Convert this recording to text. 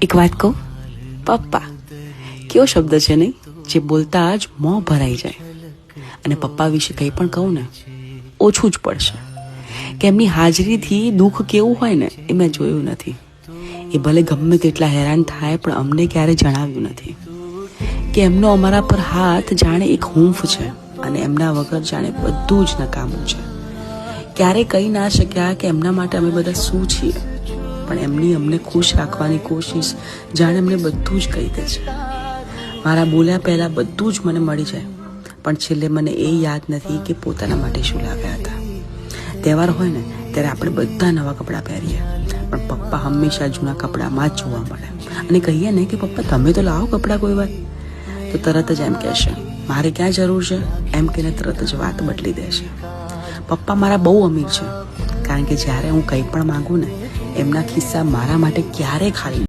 એક વાત કહું, પપ્પા કેવો શબ્દ છે નહીં, જે બોલતા જ મોં ભરાઈ જાય. અને પપ્પા વિશે કંઈ પણ કહું ને ઓછું જ પડશે, કે એમની હાજરીથી દુઃખ કેવું હોય ને એ મેં જોયું નથી. એ ભલે ગમે તેટલા હેરાન થાય પણ અમને ક્યારે જણાવ્યું નથી કે એમનો અમારા પર હાથ જાણે એક હૂંફ છે અને એમના વગર જાણે બધું જ નકામું છે. ક્યારે કહી ના શક્યા કે એમના માટે અમે બધા શું છીએ, પણ એમની અમને ખુશ રાખવાની કોશિશ જાણે એમને બધું જ કહી દે છે. મારા બોલ્યા પહેલાં બધું જ મને મળી જાય, પણ છેલ્લે મને એ યાદ નથી કે પોતાના માટે શું લાવ્યા હતા. તહેવાર હોય ને ત્યારે આપણે બધા નવા કપડાં પહેરીએ, પણ પપ્પા હંમેશા જૂના કપડામાં જ જોવા મળે. અને કહીએ ને કે પપ્પા તમે તો લાવો કપડાં કોઈ વાર, તો તરત જ એમ કહેશે મારે ક્યાં જરૂર છે, એમ કહીને તરત જ વાત બદલી દેશે. પપ્પા મારા બહુ અમીર છે, કારણ કે જ્યારે હું કંઈ પણ માગું ને એમના ખિસ્સા મારા માટે ક્યારેય ખાલી